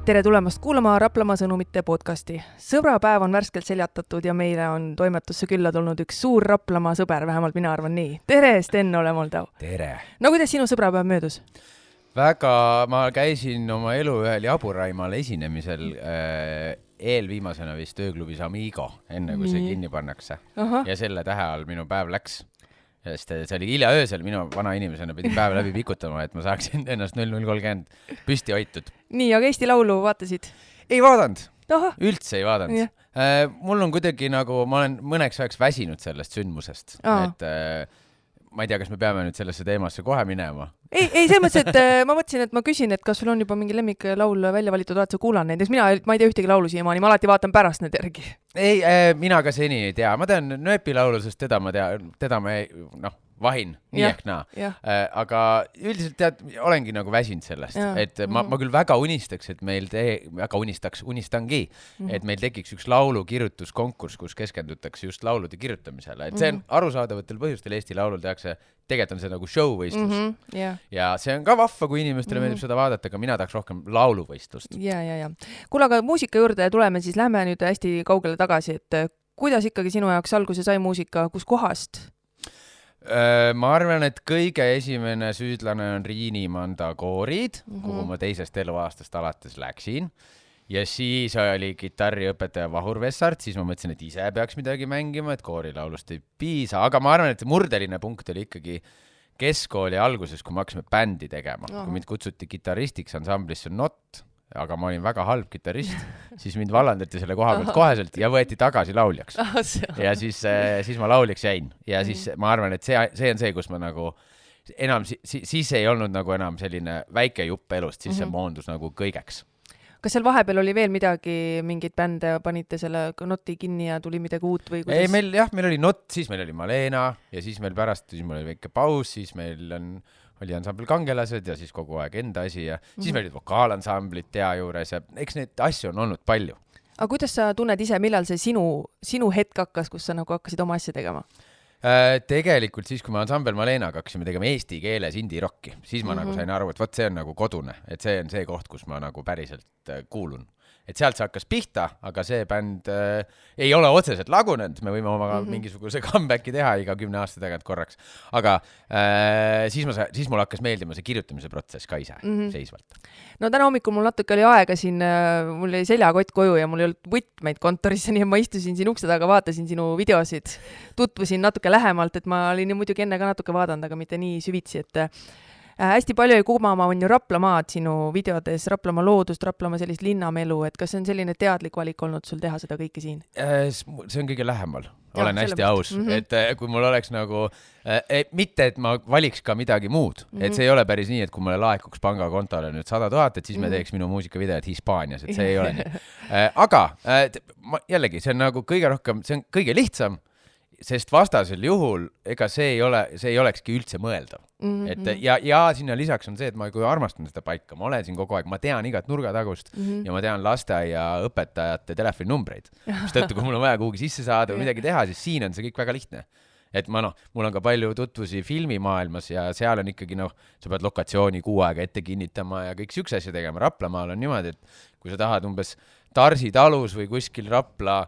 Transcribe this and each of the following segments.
Tere tulemast kuulama Raplamaa sõnumite podcasti. Sõbrapäev on värskelt seljatatud ja meile on toimetusse külla tulnud üks suur Raplamaa sõber, vähemalt mina arvan nii. Tere, Sten Ole-Moldau. Tere. No kuidas sinu sõbrapäev möödus? Väga, ma käisin oma elu ühel Jaburaimaal esinemisel eelviimasena vist ööklubis Amigo, enne kui see kinni pannakse. Ja selle tähe all minu päev läks. Sest see oli hilja öösel, minu vana inimesena pidin päev läbi pikutama, et ma saaksin ennast 0030 püsti hoitud. Nii, aga Eesti Laulu vaatasid? Ei vaadanud. Üldse ei vaadanud. Yeah. Mul on kuidagi nagu, ma olen mõneks ajaks väsinud sellest sündmusest. Et ma ei tea, kas me peame nüüd sellesse teemasse kohe minema. Ei, see mõttes, et ma mõtlesin, et ma küsin, et kas sul on juba mingi lemmik-laul välja valitud, oled sa kuulan neid? Ma ei tea ühtegi laulu siiamaani, ma alati vaatan pärast need järgi. Ei, mina ka seni ei tea. Ma tean Nööpi laulu, sest teda ma vahin, nii ehk naa. Aga üldiselt tead, olengi nagu väsinud sellest. Et ma küll väga unistaks, et meil unistangi, et meil tekiks üks laulu kirjutuskonkurss, kus keskendutakse just laulude kirjutamisele. Et see on arusaadavatel põhjustel Eesti Laulul tehakse, tegelikult on see nagu show-võistlus. Ja see on ka vahva, kui inimestele meeldib seda vaadata, aga mina tahaks rohkem lauluvõistlust. Ja. Kuule, aga muusika juurde tuleme, siis lähme nüüd hästi kaugele tagasi, et kuidas ikkagi sinu jaoks alguse sai muusika, kus kohast? Ma arvan, et kõige esimene süüdlane on Riini-Manda koorid, kuhu ma teisest eluaastast alates läksin. Ja siis oli kitarriõpetaja Vahur Vessart, siis ma mõtlesin, et ise peaks midagi mängima, et koorilaulust ei piisa. Aga ma arvan, et murdeline punkt oli ikkagi keskkooli alguses, kui me hakkasime bändi tegema. Kui mind kutsuti kitaristiks ansamblisse Not, aga ma olin väga halb kitarist, siis mind vallandati selle koha pealt koheselt ja võeti tagasi lauljaks. Ja siis ma lauljaks jäin. Ja siis ma arvan, et see on see, kus ma nagu enam, siis ei olnud nagu enam selline väike jupp elust, siis see moondus nagu kõigeks. Kas seal vahepeal oli veel midagi, mingid bände panite selle Noti kinni ja tuli midagi uut või kuidas? Ei, meil oli Not, siis meil oli Malena ja siis meil pärast, siis meil oli väike paus, siis meil oli ansambel Kangelased ja siis kogu aeg enda asi ja siis meil olid vokaalansamblit tea juures ja eks neid asju on olnud palju. Aga kuidas sa tunned ise, millal see sinu hetk hakkas, kus sa nagu hakkasid oma asja tegema? Tegelikult siis, kui me ansambel Malenaga hakkasime tegema eesti keeles indie-rocki, siis ma nagu sain aru, et võt see on nagu kodune, et see on see koht, kus ma nagu päriselt kuulun. Et sealt see hakkas pihta, aga see bänd ei ole otseselt lagunenud, me võime oma mingisuguse comebacki teha iga 10 aasta tagant korraks, aga siis mul hakkas meeldima see kirjutamise protsess ka ise seisvalt. No täna hommikul mul natuke oli aega siin, mul oli seljakott koju ja mul ei olnud võtmeid kontorisse, nii ma istusin siin ukse taga, vaatasin sinu videosid, tutvusin natuke lähemalt, et ma olin muidugi enne ka natuke vaadanud, aga mitte nii süvitsi, et hästi palju ei kumama on ju Raplamaad sinu videodes, Raplamaa loodust, Raplamaa sellist linnamelu, et kas see on selline teadlik valik olnud sul teha seda kõike siin? See on kõige lähemal, olen hästi aus, et kui mul oleks nagu, mitte et ma valiks ka midagi muud, et see ei ole päris nii, et kui mulle laekuks pangakontole nüüd 100 000, et siis me teeks minu muusikavideot Hispaanias, et see ei ole nii. Aga jällegi, see on nagu kõige rohkem, see on kõige lihtsam, sest vastasel juhul, ega see ei olekski üldse mõeldav. Ja sinna lisaks on see, et ma kui armastan seda paika, ma olen siin kogu aeg, ma tean igat nurgatagust ja ma tean lasteaia õpetajate telefoninumbreid. Sest kui mul on vaja kuhugi sisse saada või midagi teha, siis siin on see kõik väga lihtne. Et mul on ka palju tutvusi filmimaailmas ja seal on ikkagi sa pead lokatsiooni 6 aega ette kinnitama ja kõik siukse asja tegema. Raplamaal on niimoodi, et kui sa tahad umbes Tarsi talus või kuskil Rapla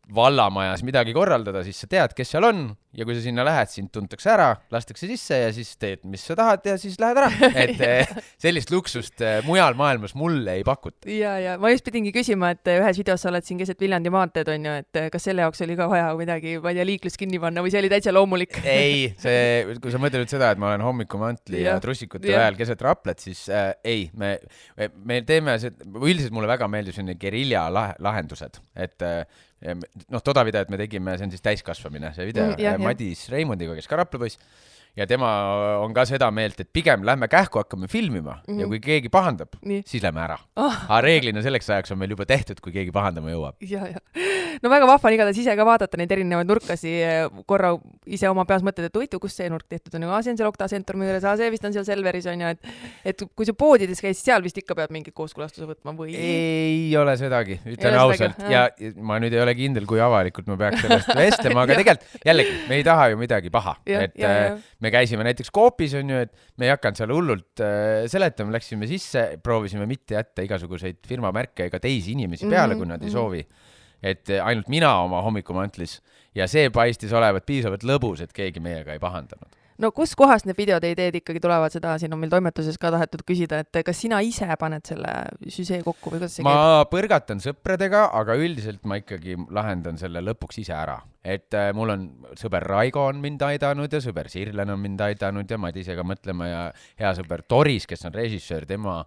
vallamajas midagi korraldada, siis sa tead, kes seal on ja kui sa sinna lähed, sind tuntakse ära, lastakse sisse ja siis teed, mis sa tahad ja siis lähed ära. Et sellist luksust mujal maailmas mulle ei pakuta. Ja ma just pidingi küsima, et ühes videos sa oled siin keset Viljandi maanteed, on ju, et kas selle jaoks oli ka vaja midagi, ma ei tea, liiklus kinni panna või see oli täitsa loomulik? Ei, kui sa mõtled seda, et ma olen hommikumantli ja trussikute ajal keset Raplat, siis ei, me teeme üldiselt mulle väga meeldib selline gerilja lahendused, et toda videot me tegime, see on siis täiskasvamine, see video Madis Reimondiga, kes ka Raplapoiss, ja tema on ka seda meelt, et pigem lähme kähku hakkame filmima ja kui keegi pahandab, siis lähme ära. Aga reeglina selleks ajaks on meil juba tehtud, kui keegi pahandama jõuab. Ja. No väga vahva on igatahes ise ka vaadata neid erinevaid nurkasi, korra ise oma peas mõtled, et võitu, kus see nurk tehtud on, see on seal Okta Centrumi juures, see vist on seal Selveris, on ju, et kui sa poodides käis, seal vist ikka pead mingid kooskõlastuse võtma või? Ei ole sedagi, ütlen ausalt, ja ma nüüd ei ole kindel, kui avalikult ma peaks sellest vestlema, aga tegelikult jällegi, me ei taha ju midagi paha, et me käisime näiteks Coopis on ju, et me ei hakanud seal hullult seletama, läksime sisse, proovisime mitte jätta igasuguseid firmamärke ega teisi inimesi peale, kui nad ei soovi. Et ainult mina oma hommikumantlis ja see paistis olevat piisavalt lõbus, et keegi meiega ei pahandanud. No kus kohast need videode ideed ikkagi tulevad, seda siin on meil toimetuses ka tahetud küsida, et kas sina ise paned selle süsee kokku või kuidas see käib? Ma põrgatan sõpradega, aga üldiselt ma ikkagi lahendan selle lõpuks ise ära. Et mul on sõber Raigo on mind aidanud ja sõber Sirlen on mind aidanud ja Madisega mõtlema ja hea sõber Toris, kes on režissöör, tema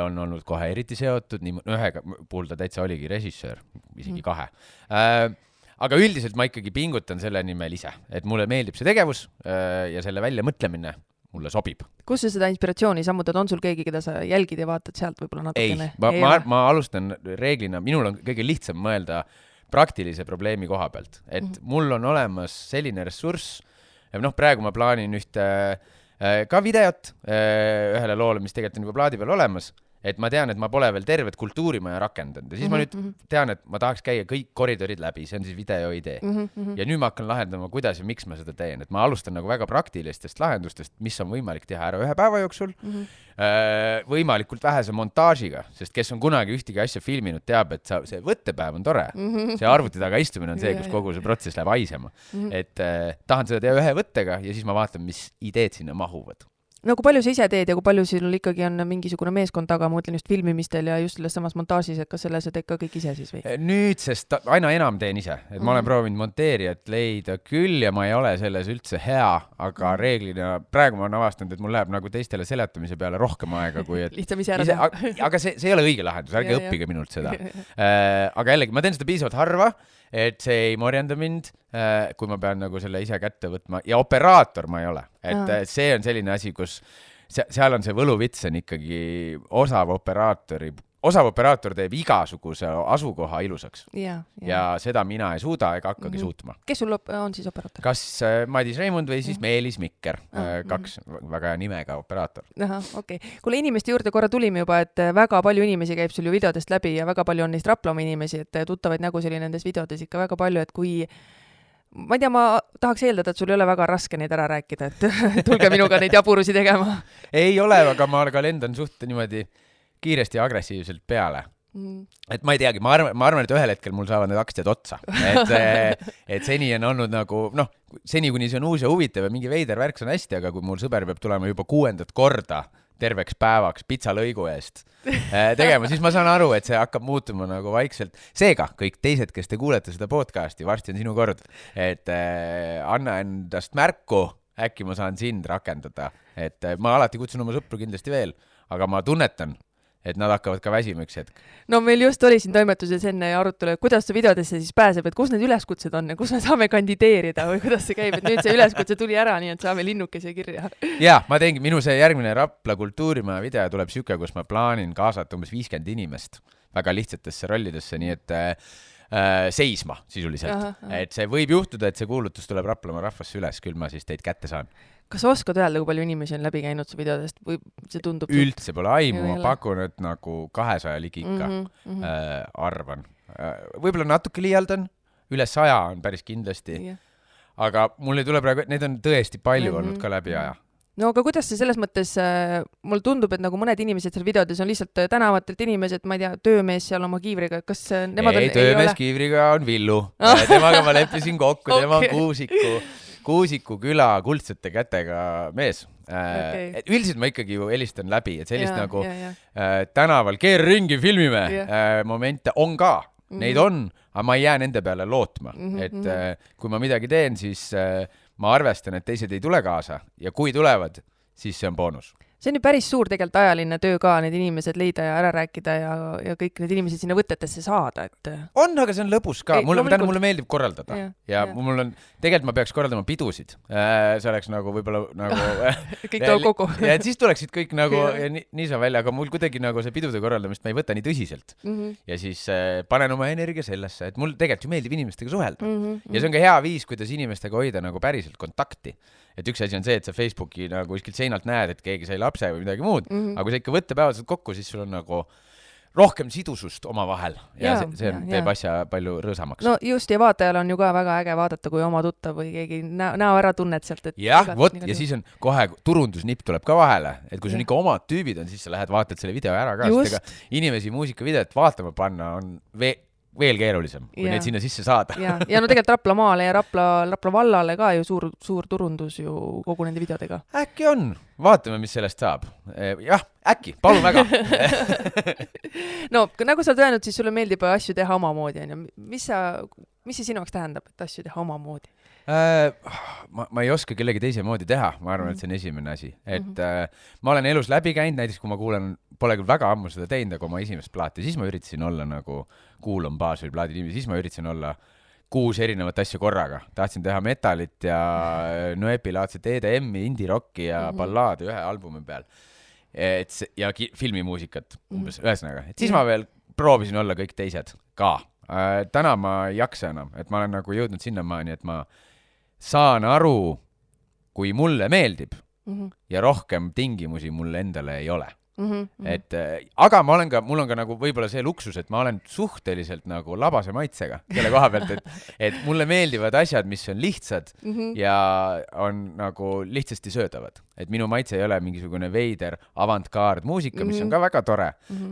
on olnud kohe eriti seotud, nii ühega puhul ta täitsa oligi režissöör, isegi kahe. Aga üldiselt ma ikkagi pingutan selle nimel ise, et mulle meeldib see tegevus ja selle välja mõtlemine mulle sobib. Kus sa seda inspiratsiooni sammutad? On sul keegi, keda sa jälgid ja vaatad sealt võib-olla natukene? Ei, ma alustan reeglina, minul on kõige lihtsam mõelda praktilise probleemi koha pealt, et mul on olemas selline ressurss, praegu ma plaanin ühte ka videot ühele loole, mis tegelikult on juba plaadi peal olemas, et ma tean, et ma pole veel tervet kultuurimaja rakendanud ja siis ma nüüd tean, et ma tahaks käia kõik koridorid läbi, see on siis video idee. Ja nüüd ma hakkan lahendama, kuidas ja miks ma seda teen, et ma alustan nagu väga praktilistest lahendustest, mis on võimalik teha ära ühe päeva jooksul, võimalikult vähese montaažiga, sest kes on kunagi ühtegi asja filminud, teab, et see võttepäev on tore. See arvuti taga istumine on see, kus kogu see protsess läheb haisema. Et tahan seda teha ühe võttega ja siis ma vaatan, mis ideed sinna mahuvad. No kui palju sa ise teed ja kui palju sul ikkagi on mingisugune meeskond taga, ma mõtlen just filmimistel ja just selles samas montaažis, et kas selle sa teed ka kõik ise siis või? Nüüd, sest aina enam teen ise, et ma olen proovinud monteerijat leida küll ja ma ei ole selles üldse hea, aga reeglina praegu ma olen avastanud, et mul läheb nagu teistele seletamise peale rohkem aega, kui et lihtsam ise ära teha. Aga see ei ole õige lahendus, ärge õppige minult seda. Aga jällegi, ma teen seda piisavalt harva, et see ei morjenda mind, kui ma pean nagu selle ise kätte võtma ja operaator ma ei ole, et see on selline asi, kus seal on see võluvits on ikkagi osav operaator teeb igasuguse asukoha ilusaks ja seda mina ei suuda ega hakkagi suutma. Kes sul on siis operaator? Kas Madis Reimund või siis Meelis Mikker, kaks väga hea nimega operaator. Okei. Kuule, inimeste juurde korra tulime juba, et väga palju inimesi käib sul ju videodest läbi ja väga palju on neist Raplamaa inimesi, et tuttavaid nägu oli nendes videodes ikka väga palju, et kui ma ei tea, ma tahaks eeldada, et sul ei ole väga raske neid ära rääkida, et tulge minuga neid jaburusi tegema. Ei ole, aga ma ka lendan suht niimoodi kiiresti ja agressiivselt peale. Et ma ei teagi, ma arvan, et ühel hetkel mul saavad need aktsiad otsa. Et seni on olnud nagu, seni kuni see on uus ja huvitav ja mingi veider värk on hästi, aga kui mul sõber peab tulema juba 6. korda terveks päevaks pitsalõigu eest tegema, siis ma saan aru, et see hakkab muutuma nagu vaikselt. Seega, kõik teised, kes te kuulete seda podcasti, varsti on sinu kord, et anna endast märku, äkki ma saan sind rakendada. Et ma alati kutsun oma sõpru kindlasti veel, aga ma tunnetan, et nad hakkavad ka väsima üks hetk. No meil just oli siin toimetuses enne arutelu, et kuidas see videodesse siis pääseb, et kus need üleskutsed on ja kus me saame kandideerida või kuidas see käib, et nüüd see üleskutse tuli ära, nii et saame linnukese kirja. Ja, ma teengi, minu see järgmine Rapla kultuurimaja video tuleb siuke, kus ma plaanin kaasata umbes 50 inimest väga lihtsatesse rollidesse, nii et seisma sisuliselt. Et see võib juhtuda, et see kuulutus tuleb Raplamaa rahvasse üles, küll ma siis teid kätte saan. Kas oskad öelda, kui palju inimesi on läbi käinud su videodest või see tundub? Üldse pole aimu, ma pakun, et nagu 200 ligi ikka arvan. Võib-olla natuke liialdan, üle 100 on päris kindlasti, aga mul ei tule praegu, need on tõesti palju olnud ka läbi aja. No aga kuidas see selles mõttes, mul tundub, et nagu mõned inimesed seal videodes on lihtsalt tänavatelt inimesed, ma ei tea, töömees seal oma kiivriga, kas nemad ei, töömees kiivriga on Villu. Temaga ma leppisin kokku, tema on Kuusiku küla kuldsete kätega mees. Üldiselt ma ikkagi ju helistan läbi, et sellist nagu tänaval keer ringi filmime momente on ka. Neid on, aga ma ei jää nende peale lootma. Et kui ma midagi teen, siis ma arvestan, et teised ei tule kaasa ja kui tulevad, siis see on boonus. See on ju päris suur tegelikult ajaline töö ka, need inimesed leida ja ära rääkida ja kõik need inimesed sinna võtetesse saada. Et... On, aga see on lõbus ka. Mulle meeldib korraldada. Ja mul on, tegelikult ma peaks korraldama pidusid. See oleks nagu võib-olla nagu... kõik toob kokku. Ja siis tuleksid kõik nagu nii saa välja, aga mul kuidagi nagu see pidude korraldamist ma ei võta nii tõsiselt. Ja siis panen oma energia sellesse, et mul tegelikult ju meeldib inimestega suhelda. Ja see on ka hea viis, kuidas inimestega hoida nagu päriselt kontakti. Et üks asi on see, et sa Facebooki nagu kuskilt seinalt näed, et keegi sai lapse või midagi muud, aga kui sa ikka võttepäevaselt kokku, siis sul on nagu rohkem sidusust oma vahel ja Jaa, see teeb asja palju rõõsamaks. No just, ja vaatajal on ju ka väga äge vaadata, kui oma tuttav või keegi näo ära tunned sealt, et jah, vot, ja siis on kohe turundusnipp tuleb ka vahele, et kui sul ikka omad tüübid on, siis sa lähed vaatad selle video ära ka, sest ega inimesi muusikavideot vaatama panna on veel keerulisem, kui neid sinna sisse saada. ja no tegelikult Rapla maale ja Rapla vallale ka ju suur turundus ju kogu nende videodega. Äkki on, vaatame, mis sellest saab. Jah, äkki, palun väga. No, nagu sa oled öelnud, siis sulle meeldib asju teha omamoodi, on ju. Mis see sinu jaoks tähendab, et asju teha omamoodi? Ma ei oska kellegi teise moodi teha, ma arvan, et see on esimene asi. Et ma olen elus läbi käinud, näiteks kui ma kuulen, pole küll väga ammu seda teinud, aga oma esimest plaati, siis ma üritasin olla nagu Kuul on baas või plaadi nimi, siis ma üritasin olla 6 erinevat asja korraga. Tahtsin teha metalit ja Noepi-laadset EDM-i, indie-rocki ja ballaadi ühe albumi peal. Ja filmimuusikat umbes, ühesõnaga. Et siis ma veel proovisin olla kõik teised ka. Täna ma ei jaksa enam, et ma olen nagu jõudnud sinnamaani, et ma saan aru, kui mulle meeldib ja rohkem tingimusi mulle endale ei ole. Et, aga mul on ka nagu võib-olla see luksus, et ma olen suhteliselt nagu labase maitsega selle koha pealt, et mulle meeldivad asjad, mis on lihtsad ja on nagu lihtsasti söödavad. Et minu maitse ei ole mingisugune veider avantgaard muusika, mis on ka väga tore,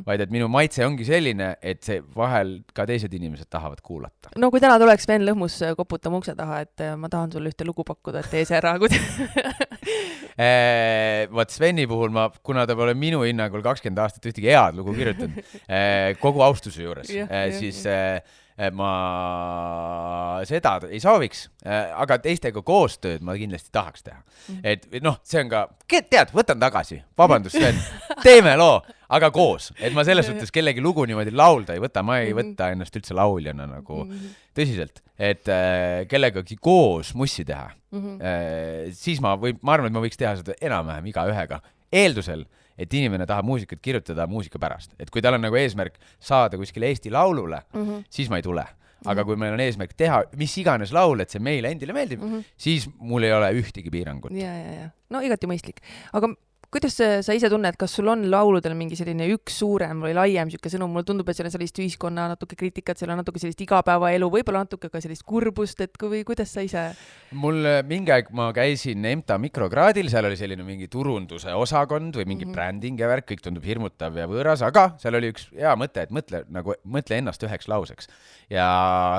vaid et minu maitse ongi selline, et see vahel ka teised inimesed tahavad kuulata. No kui täna tuleks Sven Lõhmus koputama ukse taha, et ma tahan sulle ühte lugu pakkuda, et tee see ära. Võt Sveni puhul kuna ta pole minu hinnangul 20 aastat ühtegi head lugu kirjutanud, kogu austuse juures, siis ma seda ei sooviks, aga teistega koostööd ma kindlasti tahaks teha. Et noh, see on ka, tead, võtan tagasi, vabandust Sven, teeme loo, aga koos. Et ma selles suhtes kellegi lugu niimoodi laulda ei võta, ma ei võta ennast üldse lauljana nagu tõsiselt, et kellegagi koos mussi teha. Siis ma arvan, et ma võiks teha seda enam-vähem iga ühega. Eeldusel, et inimene tahab muusikat kirjutada muusika pärast. Et kui tal on nagu eesmärk saada kuskile Eesti laulule, siis ma ei tule. Aga kui meil on eesmärk teha mis iganes laul, et see meile endile meeldib, siis mul ei ole ühtegi piirangut. Ja. No igati mõistlik. Aga kuidas sa ise tunned, kas sul on lauludel mingi selline üks suurem või laiem siuke sõnum? Mulle tundub, et seal on sellist ühiskonna natuke kriitikat, seal on natuke sellist igapäevaelu, võib-olla natuke ka sellist kurbust, et kuidas sa ise... Mul mingi aeg ma käisin EMTA mikrokraadil, seal oli selline mingi turunduse osakond või mingi bränding ja värk, kõik tundub hirmutav ja võõras, aga seal oli üks hea mõte, et mõtle ennast üheks lauseks. Ja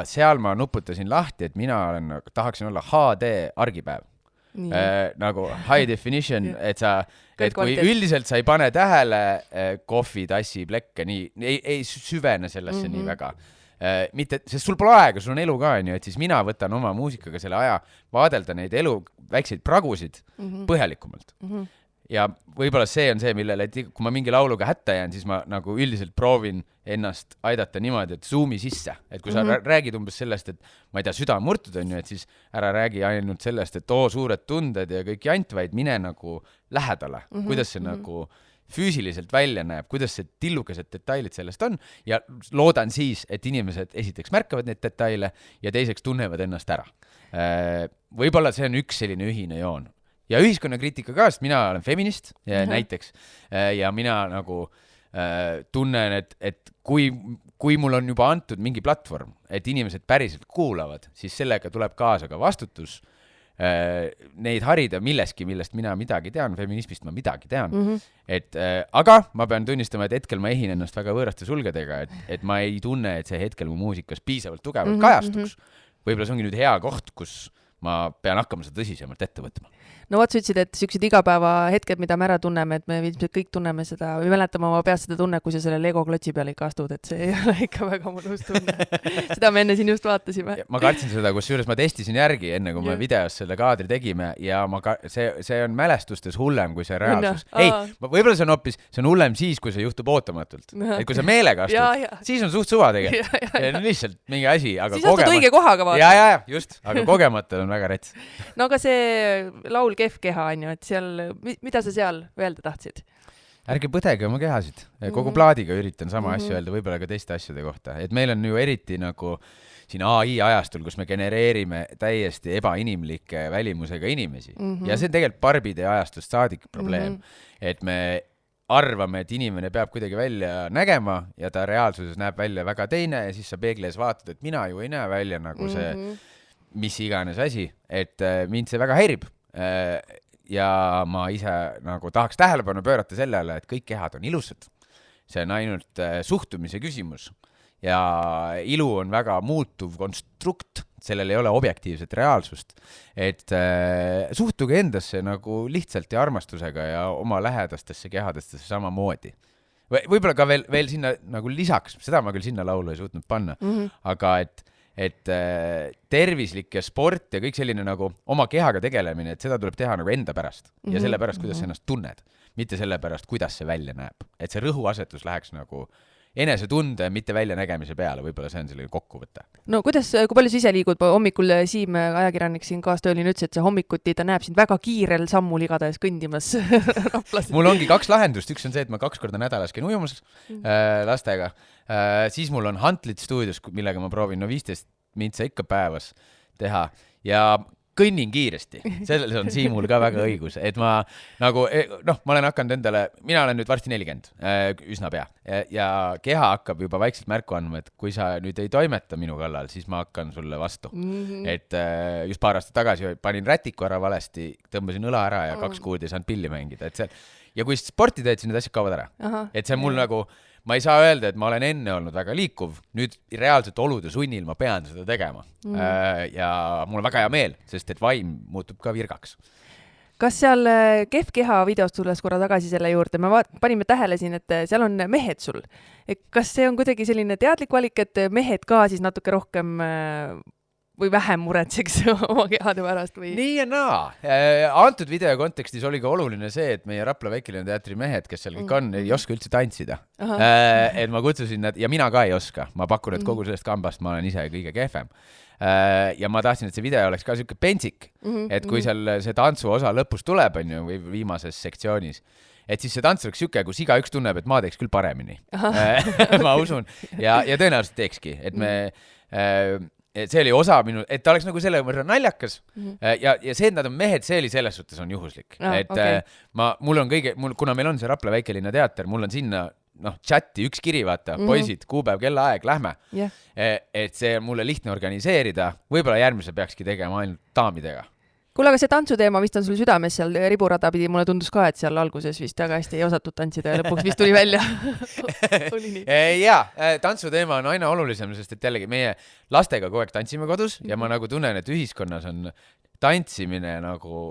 seal ma nuputasin lahti, et tahaksin olla HD argipäev. Nagu high definition, et kui üldiselt sa ei pane tähele kohvi, tassi, plekke, ei süvene sellesse nii väga. Mitte, sest sul pole aega, sul on elu ka, et siis mina võtan oma muusikaga selle aja vaadelda neid elu väikseid pragusid põhjalikumalt. Ja võib-olla see on see, millele, et kui ma mingi lauluga hätta jään, siis ma nagu üldiselt proovin ennast aidata niimoodi, et zoomi sisse. Et kui sa räägid umbes sellest, et ma ei tea, süda on murtud, et siis ära räägi ainult sellest, et suured tunded ja kõik jant, vaid mine nagu lähedale. Kuidas see nagu füüsiliselt välja näeb, kuidas see tillukesed detailid sellest on ja loodan siis, et inimesed esiteks märkavad neid detaile ja teiseks tunnevad ennast ära. Võib-olla see on üks selline ühine joon. Ja ühiskonnakriitika ka, sest mina olen feminist näiteks ja mina nagu tunnen, et kui mul on juba antud mingi platvorm, et inimesed päriselt kuulavad, siis sellega tuleb kaasa ka vastutus neid harida milleski, millest mina midagi tean, feminismist ma midagi tean. Aga ma pean tunnistama, et hetkel ma ehin ennast väga võõraste sulgedega, et ma ei tunne, et see hetkel mu muusikas piisavalt tugevalt kajastuks. Võib-olla see ongi nüüd hea koht, kus ma pean hakkama seda tõsisemalt ette võtma. No vaat sa ütlesid, et siuksed igapäeva hetked, mida me ära tunneme, et me ilmselt kõik tunneme seda, või mäletame oma peast seda tunne, kui sa selle Lego klotsi peale ikka astud, et see ei ole ikka väga mõnus tunne. Seda me enne siin just vaatasime. Ma kartsin seda, kusjuures ma testisin järgi enne, kui me videos selle kaadri tegime ja see on mälestustes hullem kui see reaalsus. Ei, võib-olla see on hullem siis, kui see juhtub ootamatult. Et kui sa meelega astud, siis on suht suva tegelikult. Lihtsalt mingi asi, aga siis astud õige kohaga vaata. Ja, just, aga kogemata on väga rets. No aga see laul Kehv keha on ju, et seal, mida sa seal öelda tahtsid? Ärge põdege oma kehasid. Kogu plaadiga üritan sama asju öelda, võib-olla ka teiste asjade kohta. Et meil on ju eriti nagu siin AI ajastul, kus me genereerime täiesti ebainimlike välimusega inimesi. Ja see on tegelikult barbide ajastust saadik probleem. Et me arvame, et inimene peab kuidagi välja nägema ja ta reaalsuses näeb välja väga teine ja siis sa peegli ees vaatad, et mina ju ei näe välja nagu see mis iganes asi, et mind see väga häirib. Ja ma ise nagu tahaks tähelepanu pöörata sellele, et kõik kehad on ilusad. See on ainult suhtumise küsimus ja ilu on väga muutuv konstrukt, sellel ei ole objektiivset reaalsust, et suhtuge endasse nagu lihtsalt ja armastusega ja oma lähedastesse kehadestesse samamoodi. Võib-olla ka veel sinna nagu lisaks, seda ma küll sinna laulu ei suutnud panna, aga et tervislik ja sport ja kõik selline nagu oma kehaga tegelemine, et seda tuleb teha nagu enda pärast ja selle pärast, kuidas sa ennast tunned, mitte selle pärast, kuidas see välja näeb. Et see rõhuasetus läheks nagu enesetunde, mitte väljanägemise peale, võib-olla see on selline kokkuvõte. No kui palju sa ise liigud? Hommikul Siim, ajakirjanik siin kaastööline, ütles, et see hommikuti ta näeb sind väga kiirel sammul igatahes kõndimas Raplas. Mul ongi 2 lahendust, üks on see, et ma 2 korda nädalas käin ujumas lastega, siis mul on Huntlit stuudios, millega ma proovin 15 mintsa ikka päevas teha ja kõnnin kiiresti, selles on Siimul ka väga õigus, et ma nagu, ma olen hakanud endale, mina olen nüüd varsti 40, üsna pea, ja keha hakkab juba vaikselt märku andma, et kui sa nüüd ei toimeta minu kallal, siis ma hakkan sulle vastu. Et just paar aastat tagasi panin rätiku ära valesti, tõmbasin õla ära ja 2 kuud ei saanud pilli mängida, et see, ja kui sporti teed, siis need asjad kaovad ära. Et see on mul nagu, ma ei saa öelda, et ma olen enne olnud väga liikuv, nüüd reaalselt olude sunnil ma pean seda tegema. Ja mul on väga hea meel, sest et vaim muutub ka virkaks. Kas seal Kehv keha videost tulles korra tagasi selle juurde, me panime tähele siin, et seal on mehed sul. Kas see on kuidagi selline teadlik valik, et mehed ka siis natuke rohkem või vähem muretseks oma kehade pärast? Või? Nii ja naa. Antud video kontekstis oli ka oluline see, et meie Rapla Väikelinna teatri mehed, kes seal kõik on, ei oska üldse tantsida. Et ma kutsusin nad, ja mina ka ei oska. Ma pakun, et kogu sellest kambast ma olen ise kõige kehvem. Ja ma tahtsin, et see video oleks ka selline pentsik, et kui seal see tantsu osa lõpus tuleb, on ju, või viimases sektsioonis, et siis see tants oleks siuke, kus igaüks tunneb, et ma teeks küll paremini. Ma usun. Ja tõenäoliselt teekski, et et see oli osa minu, et ta oleks nagu selle võrra naljakas ja see, et nad on mehed, see oli selles suhtes on juhuslik. Et mul on kuna meil on see Rapla Väikelinna teater, mul on sinna chati üks kiri, vaata, poisid, kuupäev, kellaaeg, lähme. Et see on mulle lihtne organiseerida, võib-olla järgmise peakski tegema ainult daamidega. Kuule, aga see tantsuteema vist on sul südames seal riburada pidi, mulle tundus ka, et seal alguses vist väga hästi ei osatud tantsida ja lõpuks vist tuli välja. Jaa, tantsuteema on aina olulisem, sest et jällegi meie lastega kogu aeg tantsime kodus ja ma nagu tunnen, et ühiskonnas on tantsimine nagu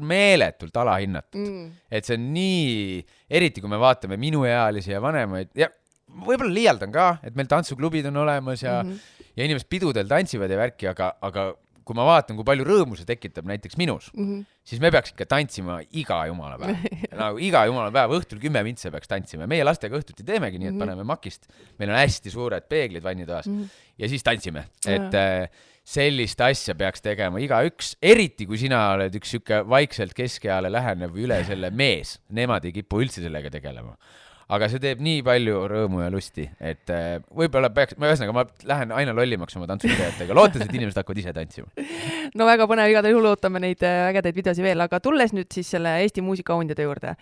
meeletult alahinnatud. Et see on nii, eriti kui me vaatame minuealisi ja vanemaid, ja võib-olla liialdan ka, et meil tantsuklubid on olemas ja inimesed pidudel tantsivad ja värki, aga kui ma vaatan, kui palju rõõmu see tekitab näiteks minus, siis me peaks ikka tantsima iga jumala päev. Nagu iga jumala päev, õhtul 10 mintse peaks tantsima. Meie lastega õhtuti teemegi nii, et paneme makist. Meil on hästi suured peeglid vannitoas ja siis tantsime. Et sellist asja peaks tegema igaüks, eriti kui sina oled üks siuke vaikselt keskeale lähenev või üle selle mees. Nemad ei kipu üldse sellega tegelema. Aga see teeb nii palju rõõmu ja lusti, et võib-olla peaks, ma lähen aina lollimaks oma tantsutegijatega, lootes, et inimesed hakkavad ise tantsima. No väga põnev, igatahes juhul ootame neid ägedaid videosi veel, aga tulles nüüd siis selle Eesti muusikaundide juurde.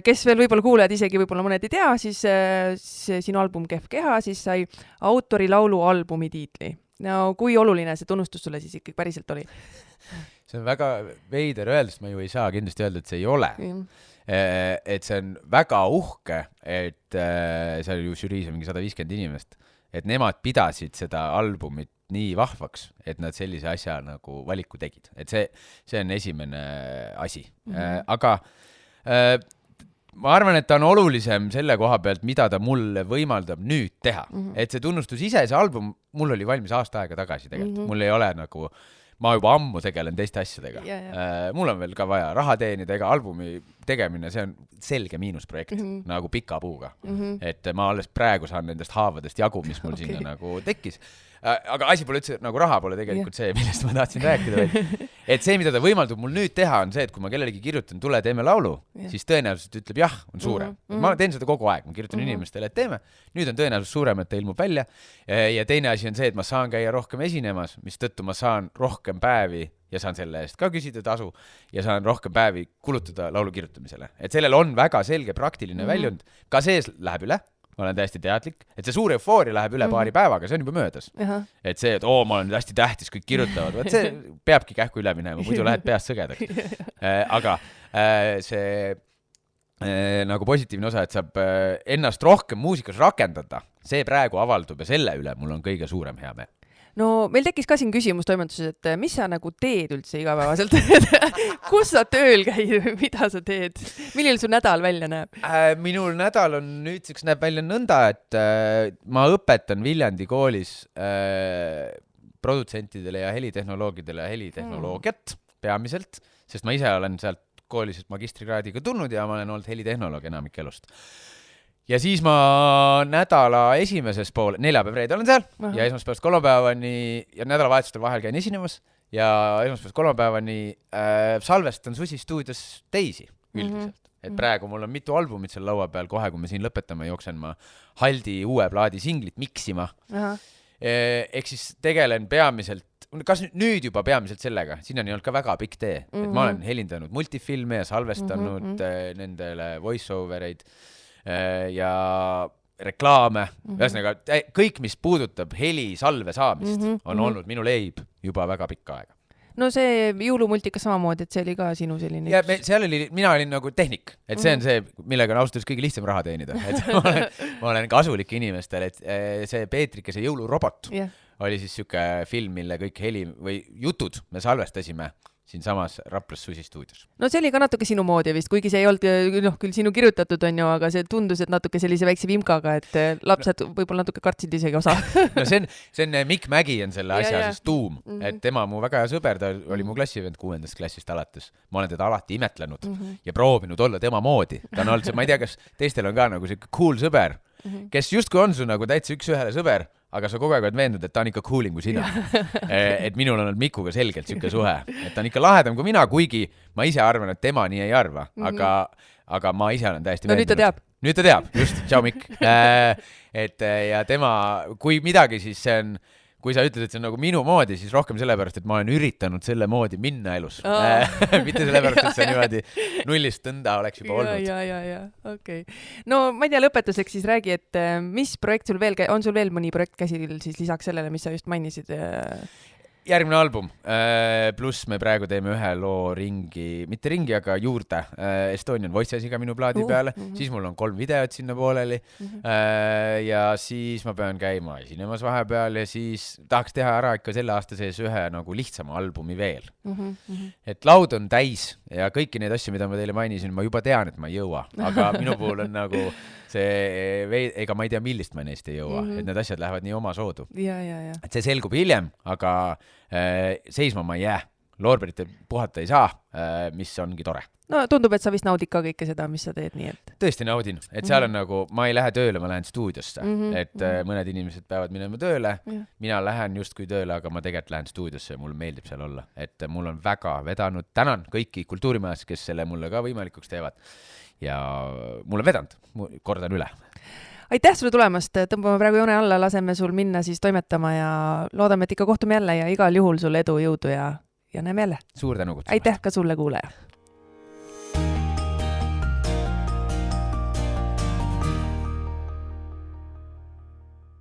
Kes veel võib-olla kuulajad isegi võib-olla mõned ei tea, siis sinu album Kehv keha siis sai autori laulu albumi tiitli. No kui oluline see tunnustus sulle siis ikkagi päriselt oli? See on väga veider öelda, sest ma ju ei saa kindlasti öelda, et see ei ole. Et see on väga uhke, et see oli ju žüriis mingi 150 inimest, et nemad pidasid seda albumit nii vahvaks, et nad sellise asja nagu valiku tegid. Et see on esimene asi. Aga ma arvan, et ta on olulisem selle koha pealt, mida ta mulle võimaldab nüüd teha. Et see tunnustus ise, see album, mul oli valmis aasta aega tagasi tegelikult. Mul ei ole nagu ma juba ammu tegelen teiste asjadega. Mul on veel ka vaja raha teenida, ega albumi tegemine, see on selge miinusprojekt, nagu pika puuga. Et ma alles praegu saan nendest haavadest jagu, mis mul sinna nagu tekkis. Aga asi pole üldse, nagu raha pole tegelikult see, millest ma tahtsin rääkida. Et see, mida ta võimaldab mul nüüd teha, on see, et kui ma kellelegi kirjutan, tule teeme laulu, siis tõenäoliselt ütleb jah, on suurem. Ma teen seda kogu aeg, ma kirjutan inimestele, et teeme. Nüüd on tõenäoliselt suurem, et ta ilmub välja. Ja teine asi on see, et ma saan käia rohkem esinemas, mis tõttu ma saan rohkem päevi ja saan selle eest ka küsida tasu ja saan rohkem päevi kulutada laulu kirjutamisele. Et sellel on väga selge praktiline väljund. Ka see läheb üle, ma olen täiesti teadlik, et see suur eufooria läheb üle paari päevaga, see on juba möödas. Et see, et ma olen hästi tähtis, kõik kirjutavad, vaat see peabki kähku üle minema, muidu lähed peast sõgedaks. Aga see nagu positiivne osa, et saab ennast rohkem muusikas rakendada, see praegu avaldub ja selle üle mul on kõige suurem hea meel. No meil tekkis ka siin küsimus toimetuses, et mis sa nagu teed üldse igapäevaselt? Kus sa tööl käid? Mida sa teed? Milline su nädal välja näeb? Minul nädal on nüüdseks näeb välja nõnda, et ma õpetan Viljandi koolis produtsentidele ja helitehnoloogidele helitehnoloogiat peamiselt, sest ma ise olen sealt koolis magistrikraadiga tulnud ja ma olen olnud helitehnoloog enamik elust. Ja siis ma nädala esimeses pool, neljapäev-reede olen seal ja esmaspäevast kolmapäevani ja nädalavahetustel vahel käin esinemas ja esmaspäevast kolmapäevani salvestan Susi stuudios teisi üldiselt. Et praegu mul on mitu albumit seal laua peal, kohe kui me siin lõpetame, jooksen ma Haldi uue plaadi singlit miksima. Ehk siis tegelen peamiselt, kas nüüd juba peamiselt sellega, siin on olnud ka väga pikk tee, et ma olen helindanud multifilme ja salvestanud nendele voice-overeid ja reklaame, ühesõnaga kõik, mis puudutab heli salve saamist, on olnud minu leib juba väga pikka aega. No see jõulumultikas samamoodi, et see oli ka sinu selline... Ja seal mina olin nagu tehnik, et see on see, millega on ausalt kõige lihtsam raha teenida. Et ma olen kasulik inimestel, et see Peetrike, see jõulurobot oli siis siuke film, mille kõik heli või jutud me salvestasime siin samas Raplas Susi stuudios. No see oli ka natuke sinu moodi vist, kuigi see ei olnud küll sinu kirjutatud on ju, aga see tundus, et natuke sellise väikse vimkaga, et lapsed võib-olla natuke kartsid isegi osa. No see on Mikk Mägi on selle asja siis tuum, et tema mu väga hea sõber, ta oli mu klassivend 6. klassist alates. Ma olen teda alati imetlenud ja proovinud olla tema moodi. Ta on olnud see, ma ei tea, kas teistel on ka nagu see cool sõber, kes justkui on su nagu täitsa üks-ühele sõber, aga sa kogu aeg oled veendunud, et ta on ikka cooling kui sina. Et minul on olnud Mikuga selgelt siuke suhe, et ta on ikka lahedam kui mina, kuigi ma ise arvan, et tema nii ei arva, aga ma ise olen täiesti veendunud. No nüüd ta teab. Nüüd ta teab, just, tšau Mikk. Ja tema, kui midagi, siis see on, kui sa ütled, et see on nagu minu moodi, siis rohkem sellepärast, et ma olen üritanud selle moodi minna elus. Mitte sellepärast, et see niimoodi nullist tõnda oleks juba olnud. Ja, okei. No ma ei tea, lõpetuseks siis räägi, et mis projekt sul veel, on sul veel mõni projekt käsil siis lisaks sellele, mis sa just mainisid? Järgmine album, pluss me praegu teeme ühe loo ringi, mitte ringi, aga juurde Estonian Voicesiga minu plaadi peale, siis mul on 3 videot sinna pooleli ja siis ma pean käima esinemas vahepeal ja siis tahaks teha ära ikka selle aasta sees ühe nagu lihtsama albumi veel. Et laud on täis ja kõiki neid asju, mida ma teile mainisin, ma juba tean, et ma ei jõua, aga minu puhul on nagu ega ma ei tea, millist ma neist ei jõua, et need asjad lähevad nii oma soodu. Et see selgub hiljem, aga seisma ma ei jää. Loorberite puhata ei saa, mis ongi tore. No tundub, et sa vist naudid ka kõike seda, mis sa teed nii, et... Tõesti naudin, et seal on nagu, ma ei lähe tööle, ma lähen stuudiosse, et mõned inimesed peavad minema tööle, mina lähen justkui tööle, aga ma tegelikult lähen stuudiosse ja mulle meeldib seal olla, et mul on väga vedanud, tänan kõiki kultuurimajas, kes selle mulle ka võimalikuks teevad ja mul on vedanud, kordan üle. Aitäh sulle tulemast, tõmbame praegu joone alla, laseme sul minna siis toimetama ja loodame, et ikka kohtume jälle ja igal juhul sul edu, jõudu ja näeme jälle. Suur tänu kutsumast. Aitäh ka sulle, kuulaja.